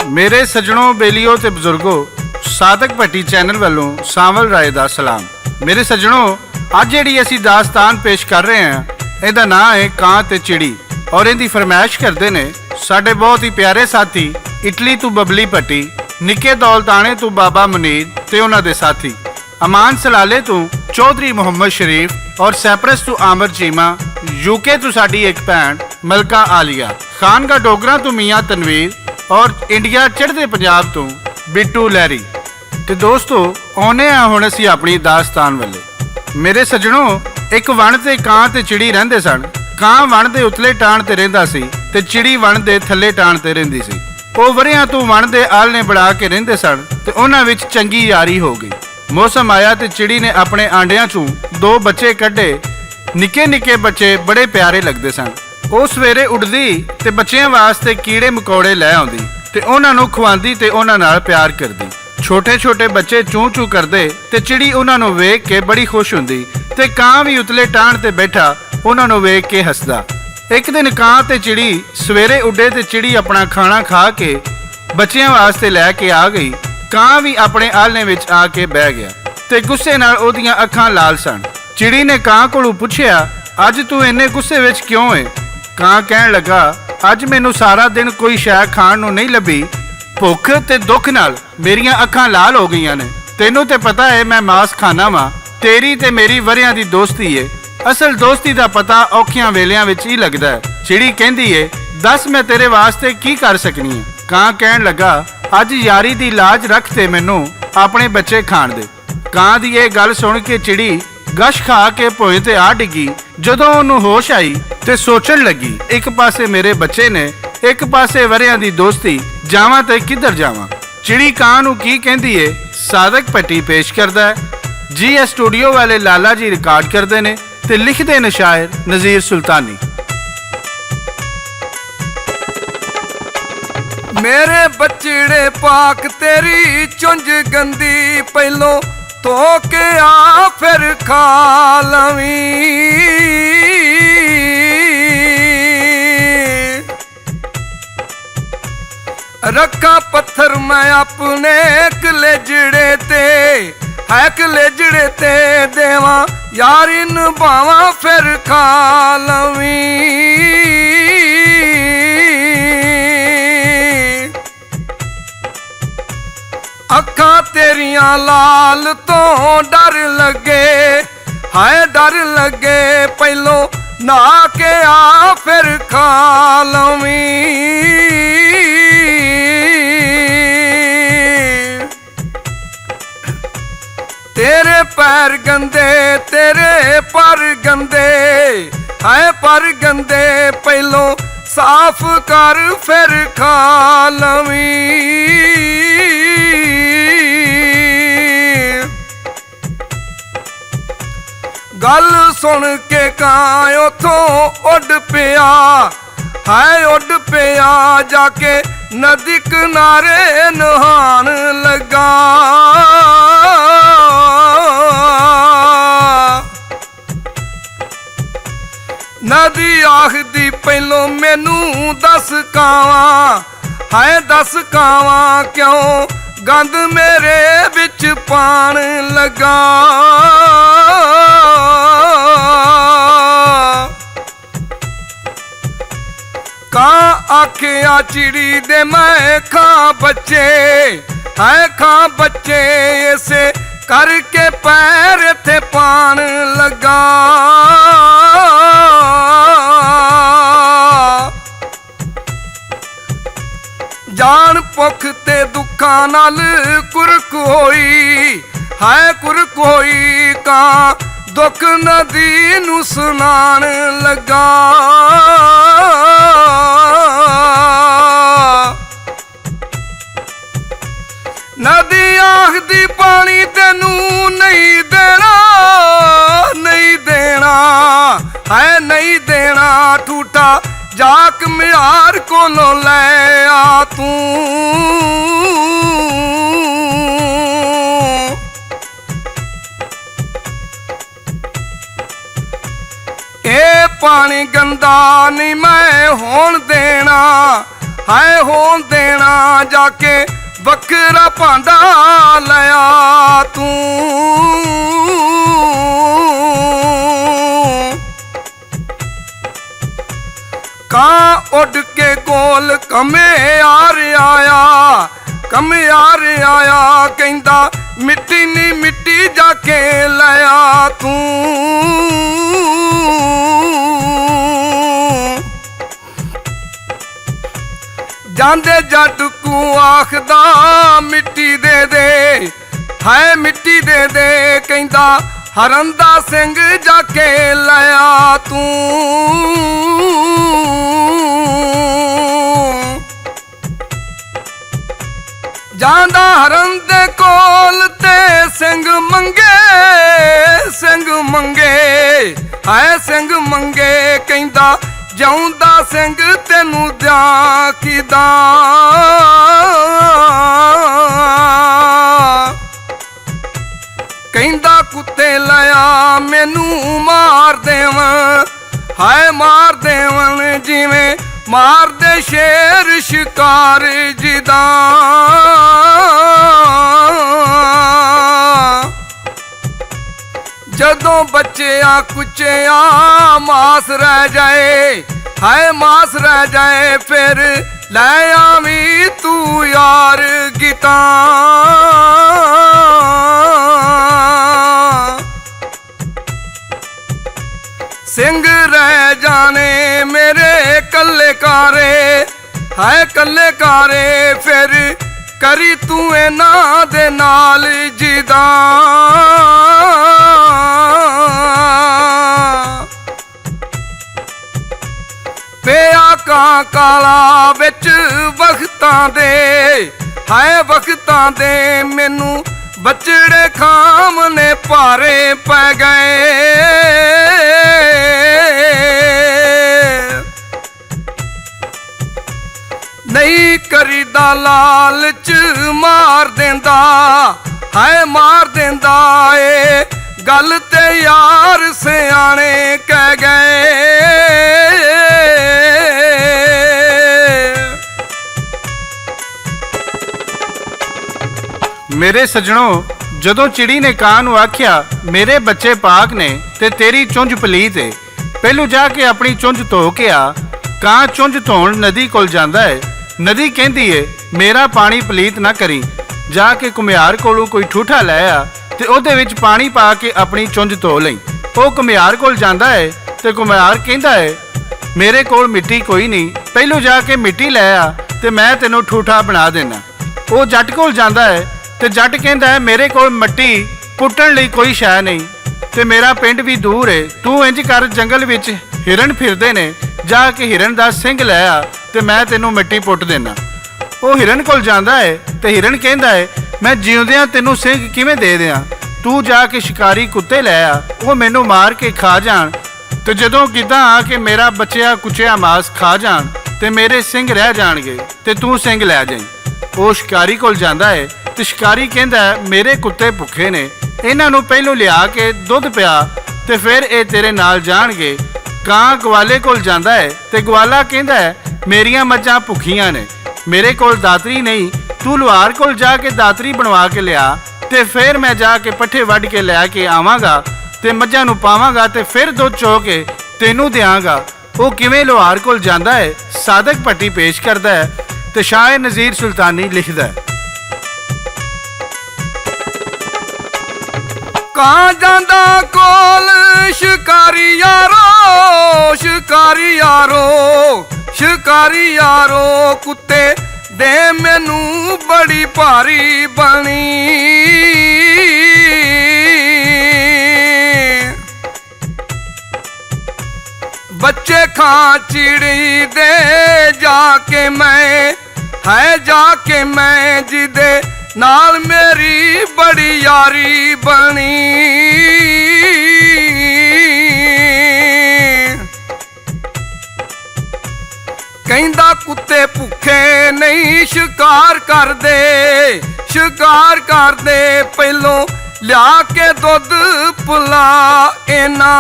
मेरे सज्जनों, बेलियो ते बजुर्गो, साधक भट्टी चैनल वालों सावल राय दा सलाम। मेरे सज्जनों, अज जिहड़ी असीं दास्तान पेश कर रहे हैं इहदा नाम है कां ते चिड़ी और इहदी फरमाइश करते ने साडे बहुत ही प्यारे साथी इटली तू बबली भट्टी, निक्के दौलताने तू बाबा मुनीर ते उन्हां दे साथी, अमान सलाले तू चौधरी मुहम्मद शरीफ और सैप्रस तू आमिर चीमा, यूके तू साडी एक भैन मलका आलिया, खानगा डोगरा तू मियाँ तनवीर और इंडिया चढ़दे पंजाब तो बिट्टू लहरी। तो दोस्तों आने हुण असीं अपनी दास्तान वाले। मेरे सज्जनों, एक वन ते कां ते चिड़ी रहिंदे सन। कां वन दे उतले टाण ते रहिंदा सी ते चिड़ी वन दे थल्ले टाण ते रहिंदी सी। ਉਹ ਵਰਿਆਂ ਤੋਂ ਵਣ ਦੇ ਆਲਣੇ ਬਣਾ ਕੇ ਰਹਿੰਦੇ ਸਨ ਤੇ ਉਹਨਾਂ ਵਿੱਚ ਚੰਗੀ ਯਾਰੀ ਹੋ ਗਈ। ਮੌਸਮ ਆਇਆ ਤੇ ਚਿੜੀ ਨੇ ਆਪਣੇ ਆਂਡਿਆਂ ਚੋਂ 2 ਬੱਚੇ ਕੱਢੇ। ਨਿੱਕੇ ਨਿੱਕੇ ਬੱਚੇ ਬੜੇ ਪਿਆਰੇ ਲੱਗਦੇ ਸਨ। ਉਹ ਸਵੇਰੇ ਉੱਠਦੀ ਤੇ ਬੱਚਿਆਂ ਵਾਸਤੇ ਕੀੜੇ ਮਕੌੜੇ ਲੈ ਆਉਂਦੀ ਤੇ ਉਹਨਾਂ ਨੂੰ ਖਵਾਉਂਦੀ ਤੇ ਉਹਨਾਂ ਨਾਲ ਪਿਆਰ ਕਰਦੀ। ਛੋਟੇ ਛੋਟੇ ਬੱਚੇ ਚੂੰ ਚੂੰ ਕਰਦੇ ਤੇ ਚਿੜੀ ਉਹਨਾਂ ਨੂੰ ਵੇਖ ਕੇ ਬੜੀ ਖੁਸ਼ ਹੁੰਦੀ ਤੇ ਕਾਂ ਵੀ ਉਤਲੇ ਟਾਣ ਤੇ ਬੈਠਾ ਉਹਨਾਂ ਨੂੰ ਵੇਖ ਕੇ ਹੱਸਦਾ। एक दिन कां ते चिड़ी सवेरे उड्डे ते चिड़ी अपना खाना खा के बच्चियां वास्ते लैके आ गई। कां भी अपने आलने विच आके बह गया ते गुस्से नाल ओदियां अखां लाल सन। चिड़ी ने कां कोलों पुछया, अज तू इन्ने गुस्से विच क्यों है? कां कहण लगा, अज मैनू सारा दिन कोई शै खाण नूं नहीं लभी। भुख ते दुख नाल मेरियां अखां लाल हो गईयां ने। तैनूं ते पता है मैं मांस खाना वां। तेरी ते मेरी वरियां दी दोस्ती है। असल दोस्ती का पता औखियां वेलियां विच ही लगदा है। चिड़ी कहंदी है, दस मैं तेरे वास्ते की कर सकनी है? कां कहण लगा, अज यारी दी लाज रख ते मैनू अपने बच्चे खाण दे। कां दी ये गल सुन के चिड़ी गश खा के भोए ते आ डिगी। जदों ओनू होश आई ते सोचण लगी, एक पासे मेरे बच्चे ने, एक पासे वरियां दी दोस्ती, जावां ते किधर जावां? चिड़ी कां नू की कहंदी है साधक भट्टी पेश करदा है। जी स्टूडियो वाले लाला जी रिकॉर्ड करते ने ते लिखते ने शायर नज़ीर सुल्तानी। मेरे बचड़े पाक तेरी चुंझ गंदी, पहलों तो के आ फिर खा लवी। रखा पत्थर मैं अपने कलेजड़े ते, है कलेजड़े ते देवा यारी निभावा फिर खा लवी। अखां तेरियां लाल तो डर लगे, हाय डर लगे, पहलों ना के आ फिर खा लवी। तेरे पैर गंदे तेरे पर गंदे, है पर गंदे, पहलों साफ कर फिर खा लवी। गल सुन के कां उथों उड़ पिया, है उड़ पिया, जाके नदी किनारे नहान लगा। नदी आखदी पहलों मैनू दस कावां, है दस कावां, क्यों गंद मेरे विच पान लगा। कां आखिया चिड़ी दे मैं खां बच्चे, है खां बच्चे, ऐसे करके पैर थे पान लगा। जान भुख ते दुखां नाल कुरक होई, है कुरक होई, कां दुख नदी नू सुनान लगा। नदी आखदी पानी तेनू नहीं देना, नहीं देना, है नहीं देना, ठूठा जाक मियार कोलों ले आ तू। ए पानी गंदा नहीं मैं होण देना, ਹਾਏ ਹੋਣ ਦੇਣਾ ਜਾ ਕੇ ਵੱਖਰਾ ਭਾਂਡਾ ਲਿਆ ਤੂੰ। ਕਾਂ ਉੱਡ ਕੇ ਕੋਲ ਘੁਮਿਆਰ ਆਇਆ, ਘੁਮਿਆਰ ਆਇਆ ਕਹਿੰਦਾ ਮਿੱਟੀ ਨੀ ਮਿੱਟੀ ਜਾ ਕੇ ਲਿਆ ਤੂੰ। ਜਾਂਦੇ ਜੱਟ ਕੂ ਆਖਦਾ ਮਿੱਟੀ ਦੇ ਦੇ, ਹਾਏ ਮਿੱਟੀ ਦੇ ਦੇ ਕਹਿੰਦਾ ਹਰੰਦਾ ਸਿੰਘ ਜਾ ਕੇ ਲਿਆ ਤੂੰ। ਜਾਂਦਾ ਹਰਨ ਦੇ ਕੋਲ ਤੇ ਸਿੰਘ ਮੰਗੇ, ਸਿੰਘ ਮੰਗੇ, ਹਾਏ ਸਿੰਘ ਮੰਗੇ ਕਹਿੰਦਾ ਜਿਉਂਦਾ ਸਿੰਘ ਤੈਨੂੰ ਦਿਆਂ ਕਿਦਾਂ। ਕਹਿੰਦਾ ਕੁੱਤੇ ਲਿਆ ਮੈਨੂੰ ਮਾਰ ਦੇਵਨ, ਹਾਏ ਮਾਰ ਦੇਵਨ ਜਿਵੇਂ ਮਾਰਦੇ ਸ਼ੇਰ ਸ਼ਿਕਾਰ ਜਿੱਦਾਂ। ਜਦੋਂ ਬੱਚਿਆਂ ਕੁਚਿਆਂ ਮਾਸ ਰਹਿ ਜਾਏ, ਹਾਏ ਮਾਸ ਰਹਿ ਜਾਏ ਫਿਰ ਲੈ ਆਵੀਂ ਤੂੰ ਯਾਰ ਗੀਤਾਂ। ਸਿੰਘ ਰਹਿ ਜਾਣੇ ਮੇਰੇ ਕੱਲੇ ਕਾਰੇ, ਹਾਏ ਕੱਲੇ ਕਾਰੇ ਫਿਰ ਕਰੀ ਤੂੰ ਇਹਨਾਂ ਦੇ ਨਾਲ ਜਿੱਦਾਂ। ਪਿਆ ਕਾਂ ਕਾਲਾ ਵਿੱਚ ਵਕਤਾਂ ਦੇ, ਹਾਏ ਵਕਤਾਂ ਦੇ ਮੈਨੂੰ ਬਚੜੇ ਖਾਮ ਨੇ ਭਾਰੇ ਪੈ ਗਏ। ਨਹੀਂ ਕਰੀਦਾ ਲਾਲਚ ਮਾਰ ਦਿੰਦਾ, ਹਾਏ ਮਾਰ ਦਿੰਦਾ ਏ ਗੱਲ ਤੇ ਯਾਰ ਸਿਆਣੇ ਕਹਿ ਗਏ। ਮੇਰੇ ਸੱਜਣੋ, ਜਦੋਂ ਚਿੜੀ ਨੇ ਕਾਂ ਨੂੰ ਆਖਿਆ ਮੇਰੇ ਬੱਚੇ ਪਾਕ ਨੇ ਤੇ ਤੇਰੀ ਚੁੰਝ ਪਲੀਤ ਏ, ਪਹਿਲੂ ਜਾ ਕੇ ਆਪਣੀ ਚੁੰਝ ਧੋ ਕੇ ਆ। ਕਾਂ ਚੁੰਝ ਧੋਣ ਨਦੀ ਕੋਲ ਜਾਂਦਾ ਹੈ। ਨਦੀ ਕਹਿੰਦੀ ਏ ਮੇਰਾ ਪਾਣੀ ਪਲੀਤ ਨਾ ਕਰੀ, ਜਾ ਕੇ ਘੁਮਿਆਰ ਕੋਲੋਂ ਕੋਈ ਠੂਠਾ ਲੈ ਆ ਤੇ ਉਹਦੇ ਵਿੱਚ ਪਾਣੀ ਪਾ ਕੇ ਆਪਣੀ ਚੁੰਝ ਧੋ ਲਈ। ਉਹ ਘੁਮਿਆਰ ਕੋਲ ਜਾਂਦਾ ਹੈ ਤੇ ਘੁਮਿਆਰ ਕਹਿੰਦਾ ਹੈ ਮੇਰੇ ਕੋਲ ਮਿੱਟੀ ਕੋਈ ਨਹੀਂ, ਪਹਿਲੂ ਜਾ ਕੇ ਮਿੱਟੀ ਲੈ ਆ ਤੇ ਮੈਂ ਤੈਨੂੰ ਠੂਠਾ ਬਣਾ ਦੇਣਾ। ਉਹ ਜੱਟ ਕੋਲ ਜਾਂਦਾ ਹੈ ਤੇ ਜੱਟ ਕਹਿੰਦਾ ਹੈ ਮੇਰੇ ਕੋਲ ਮਿੱਟੀ ਪੁੱਟਣ ਲਈ ਕੋਈ ਸ਼ੈ ਨਹੀਂ ਤੇ ਮੇਰਾ ਪਿੰਡ ਵੀ ਦੂਰ ਏ, ਤੂੰ ਇੰਜ ਕਰ ਜੰਗਲ ਵਿੱਚ ਹਿਰਨ ਫਿਰਦੇ ਨੇ, ਜਾ ਕੇ ਹਿਰਨ ਦਾ ਸਿੰਘ ਲੈ ਆ ਤੇ ਮੈਂ ਤੈਨੂੰ ਮਿੱਟੀ ਪੁੱਟ ਦੇਣਾ। ਉਹ ਹਿਰਨ ਕੋਲ ਜਾਂਦਾ ਹੈ ਤੇ ਹਿਰਨ ਕਹਿੰਦਾ ਹੈ ਮੈਂ ਜਿਉਂਦਿਆਂ ਤੈਨੂੰ ਸਿੰਘ ਕਿਵੇਂ ਦੇ ਦਿਆਂ, ਤੂੰ ਜਾ ਕੇ ਸ਼ਿਕਾਰੀ ਕੁੱਤੇ ਲੈ ਆ, ਉਹ ਮੈਨੂੰ ਮਾਰ ਕੇ ਖਾ ਜਾਣ ਤੇ ਜਦੋਂ ਕਿੱਦਾਂ ਆ ਕੇ ਮੇਰਾ ਬਚਿਆ ਕੁਚਿਆ ਮਾਸ ਖਾ ਜਾਣ ਤੇ ਮੇਰੇ ਸਿੰਘ ਰਹਿ ਜਾਣਗੇ ਤੇ ਤੂੰ ਸਿੰਘ ਲੈ ਜਾਈਂ। ਉਹ ਸ਼ਿਕਾਰੀ ਕੋਲ ਜਾਂਦਾ ਹੈ ਤੇ ਸ਼ਿਕਾਰੀ ਕਹਿੰਦਾ ਮੇਰੇ ਕੁੱਤੇ ਭੁੱਖੇ ਨੇ, ਇਹਨਾਂ ਨੂੰ ਪਹਿਲੋਂ ਲਿਆ ਕੇ ਦੁੱਧ ਪਿਆ ਤੇ ਫਿਰ ਇਹ ਤੇਰੇ ਨਾਲ ਜਾਣਗੇ। ਕਾਂ ਗਵਾਲੇ ਕੋਲ ਜਾਂਦਾ ਹੈ ਤੇ ਗਵਾਲਾ ਕਹਿੰਦਾ ਹੈ ਮੇਰੀਆਂ ਮੱਝਾਂ ਭੁੱਖੀਆਂ ਨੇ, ਮੇਰੇ ਕੋਲ ਦਾਤਰੀ ਨਹੀਂ, ਤੂੰ ਲੁਹਾਰ ਕੋਲ ਜਾ ਕੇ ਦਾਤਰੀ ਬਣਵਾ ਕੇ ਲਿਆ ਤੇ ਫਿਰ ਮੈਂ ਜਾ ਕੇ ਪੱਠੇ ਵੱਢ ਕੇ ਲੈ ਕੇ ਆਵਾਂਗਾ ਤੇ ਮੱਝਾਂ ਨੂੰ ਪਾਵਾਂਗਾ ਤੇ ਫਿਰ ਦੁੱਧ ਚੋ ਕੇ ਤੈਨੂੰ ਦਿਆਂਗਾ। ਉਹ ਕਿਵੇਂ ਲੁਹਾਰ ਕੋਲ ਜਾਂਦਾ ਹੈ ਸਾਦਕ ਭੱਟੀ ਪੇਸ਼ ਕਰਦਾ ਹੈ ਤੇ ਸ਼ਾਇਰ ਨਜ਼ੀਰ ਸੁਲਤਾਨੀ ਲਿਖਦਾ ਹੈ। ਕਾਂ ਜਾਂਦਾ ਕੋਲ ਸ਼ਿਕਾਰੀ ਯਾਰੋ, ਸ਼ਿਕਾਰੀ ਯਾਰੋ, ਸ਼ਿਕਾਰੀ ਯਾਰੋ ਕੁੱਤੇ ਦੇ ਮੈਨੂੰ ਬੜੀ ਭਾਰੀ ਬਣੀ। ਬੱਚੇ ਖਾਂ ਚਿੜੀ ਦੇ ਜਾ ਕੇ ਮੈਂ, ਹੈ ਜਾ ਕੇ ਮੈਂ ਜਿਹਦੇ ਨਾਲ ਮੇਰੀ ਬੜੀ ਯਾਰੀ ਬਣੀ। ਕਹਿੰਦਾ ਕੁੱਤੇ ਭੁੱਖੇ ਨਹੀਂ ਸ਼ਿਕਾਰ ਕਰਦੇ, ਸ਼ਿਕਾਰ ਕਰਦੇ ਪਹਿਲੋਂ ਲਿਆ ਕੇ ਦੁੱਧ ਪਿਲਾ ਇਹਨਾਂ।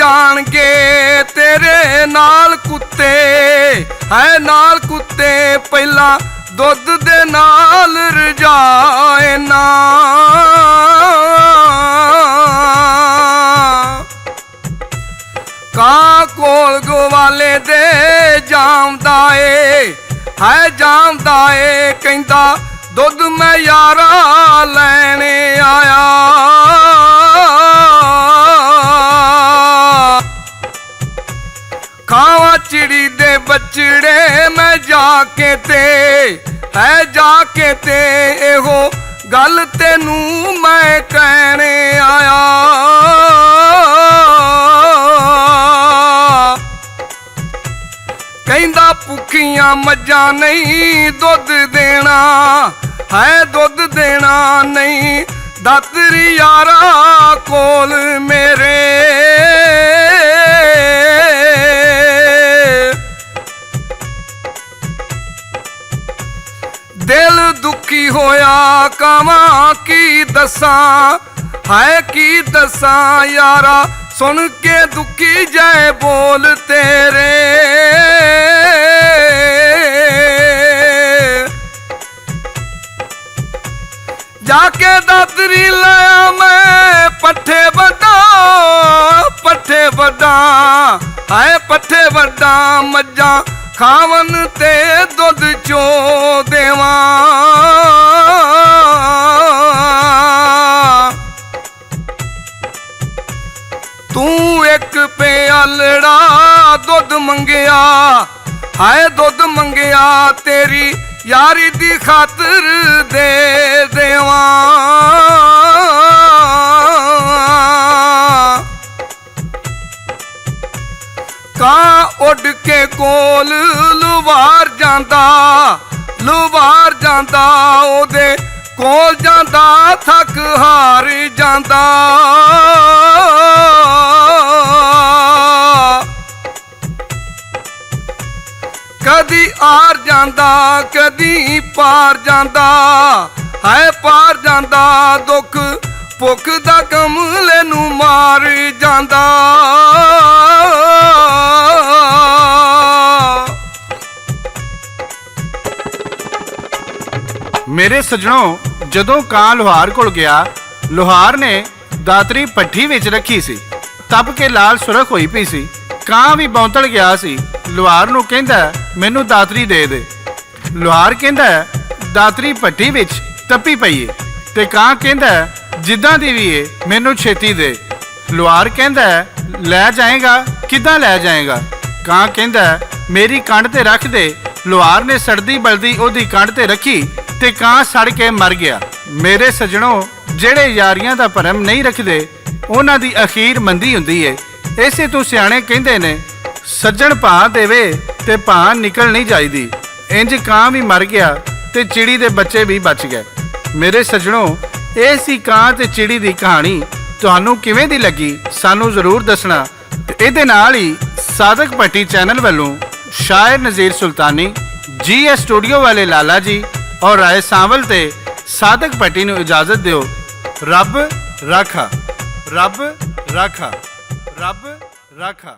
ਜਾਣਗੇ ਤੇਰੇ ਨਾਲ ਕੁੱਤੇ, ਹੈ ਨਾਲ ਕੁੱਤੇ ਪਹਿਲਾਂ ਦੁੱਧ ਦੇ ਨਾਲ ਰਜਾਏ ਨਾ। ਕਾਂ ਕੋਲ ਗਵਾਲੇ ਦੇ ਜਾਮਦਾ ਏ, ਹੈ ਜਾਮਦਾ ਏ ਕਹਿੰਦਾ ਦੁੱਧ ਮੈਂ ਯਾਰਾ ਲੈਣ ਆਇਆ। ਖਾਵਾਂ ਚਿੜੀ ਦੇ ਬੱਚੜੇ ਮੈਂ ਜਾ ਕੇ ਤੇ, ਹੈ ਜਾ ਕੇ ਤੇ ਇਹੋ ਗੱਲ ਤੈਨੂੰ ਮੈਂ ਕਹਿਣ ਆਇਆ। ਕਹਿੰਦਾ ਭੁੱਖੀਆਂ ਮੱਝਾਂ ਨਹੀਂ ਦੁੱਧ ਦੇਣਾ, ਹੈ ਦੁੱਧ ਦੇਣਾ ਨਹੀਂ ਦਾਤਰੀ ਯਾਰਾ ਕੋਲ ਮੇਰੇ। ਦਿਲ ਦੁਖੀ ਹੋਇਆ ਕਾਵਾਂ ਕੀ ਦੱਸਾਂ, ਹੈ ਕੀ ਦੱਸਾਂ ਯਾਰਾ ਸੁਣ ਕੇ ਦੁਖੀ ਜੈ ਬੋਲ ਤੇਰੇ। ਜਾ ਕੇ ਦਾਤਰੀ ਲਿਆ ਮੈਂ ਪੱਠੇ ਵੱਡਾ, ਪੱਠੇ ਵੱਡਾ, ਹੈ ਪੱਠੇ ਵੱਡਾ ਮੱਝਾਂ ਖਾਵਨ ਤੇ ਦੁੱਧ ਚੋ ਦੇਵਾਂ। ਤੂੰ ਇੱਕ ਪਿਆਲੜਾ ਦੁੱਧ ਮੰਗਿਆ, ਹਾਏ ਦੁੱਧ ਮੰਗਿਆ ਤੇਰੀ ਯਾਰੀ ਦੀ ਖਾਤਰ ਦੇ ਦੇਵਾਂ। ਕਾਂ ਉੱਡ ਕੇ ਕੋਲ ਲੁਵਾਰ ਜਾਂਦਾ, ਲੁਵਾਰ ਜਾਂਦਾ ਉਹਦੇ ਕੋਲ ਜਾਂਦਾ ਥੱਕ ਹਾਰ ਜਾਂਦਾ। ਕਦੀ ਆਰ ਜਾਂਦਾ ਕਦੀ ਪਾਰ ਜਾਂਦਾ, ਹੈ ਪਾਰ ਜਾਂਦਾ ਦੁੱਖ ਭੁੱਖ ਦਾ ਕਮਲੇ ਨੂੰ ਮਾਰ ਜਾਂਦਾ। ਮੇਰੇ ਸੱਜਣੋ, ਜਦੋਂ ਕਾਂ ਲੋਹਾਰ ਕੋਲ ਗਿਆ, ਲੋਹਾਰ ਨੇ ਦਾਤਰੀ ਭੱਠੀ ਵਿੱਚ ਰੱਖੀ ਸੀ। ਤਪ ਕੇ ਲਾਲ ਸੁਰਖ ਹੋਈ ਪਈ ਸੀ। ਕਾਂ ਵੀ ਬੌਂਤਲ ਗਿਆ ਸੀ। ਲੋਹਾਰ ਨੂੰ ਕਹਿੰਦਾ ਮੈਨੂੰ ਦਾਤਰੀ ਦੇ ਦੇ। ਲੋਹਾਰ ਕਹਿੰਦਾ ਦਾਤਰੀ ਭੱਠੀ ਵਿੱਚ ਤਪੀ ਪਈ ਏ, ਤੇ ਕਾਂ ਕਹਿੰਦਾ ਜਿੱਦਾਂ ਦੀ ਵੀ ਏ ਮੈਨੂੰ ਛੇਤੀ ਦੇ। ਲੋਹਾਰ ਕਹਿੰਦਾ ਲੈ ਜਾਏਗਾ, ਕਿੱਦਾਂ ਲੈ ਜਾਏਗਾ? ਕਾਂ ਕਹਿੰਦਾ ਮੇਰੀ ਕੰਡ ਤੇ ਰੱਖ ਦੇ। ਲੋਹਾਰ ਨੇ ਸੜਦੀ ਬਲਦੀ ਉਹਦੀ ਕੰਡ ਤੇ ਰੱਖੀ ਤੇ ਕਾਂ ਸੜ ਕੇ ਮਰ ਗਿਆ। ਮੇਰੇ ਸੱਜਣੋ, ਜਿਹੜੇ ਯਾਰੀਆਂ ਦਾ ਭਰਮ ਨਹੀਂ ਰੱਖਦੇ ਉਹਨਾਂ ਦੀ ਅਖੀਰ ਮੰਦੀ ਹੁੰਦੀ ਏ। ਇਸੇ ਤੋਂ ਸਿਆਣੇ ਕਹਿੰਦੇ ਨੇ ਸੱਜਣ ਭਾਅ ਦੇਵੇ ਤੇ ਭਾਅ ਨਿਕਲ ਨਹੀਂ ਜਾਈਦੀ। ਇੰਜ ਕਾਂ ਵੀ ਮਰ ਗਿਆ ਤੇ ਚਿੜੀ ਦੇ ਬੱਚੇ ਵੀ ਬਚ ਗਏ। ਮੇਰੇ ਸੱਜਣੋ, ਇਹ ਸੀ ਕਾਂ ਤੇ ਚਿੜੀ ਦੀ ਕਹਾਣੀ। ਤੁਹਾਨੂੰ ਕਿਵੇਂ ਦੀ ਲੱਗੀ ਸਾਨੂੰ ਜ਼ਰੂਰ ਦੱਸਣਾ। ਤੇ ਇਹਦੇ ਨਾਲ ਹੀ ਸਾਦਕ ਭੱਟੀ ਚੈਨਲ ਵੱਲੋਂ ਸ਼ਾਇਰ ਨਜ਼ੀਰ ਸੁਲਤਾਨੀ, GS ਸਟੂਡੀਓ ਵਾਲੇ ਲਾਲਾ ਜੀ ਔਰ ਰਾਏ ਸਾਂਵਲ ਤੇ ਸਾਦਕ ਭੱਟੀ ਨੂੰ ਇਜਾਜ਼ਤ ਦਿਓ। ਰੱਬ ਰਾਖਾ, ਰੱਬ ਰਾਖਾ, ਰੱਬ ਰਾਖਾ।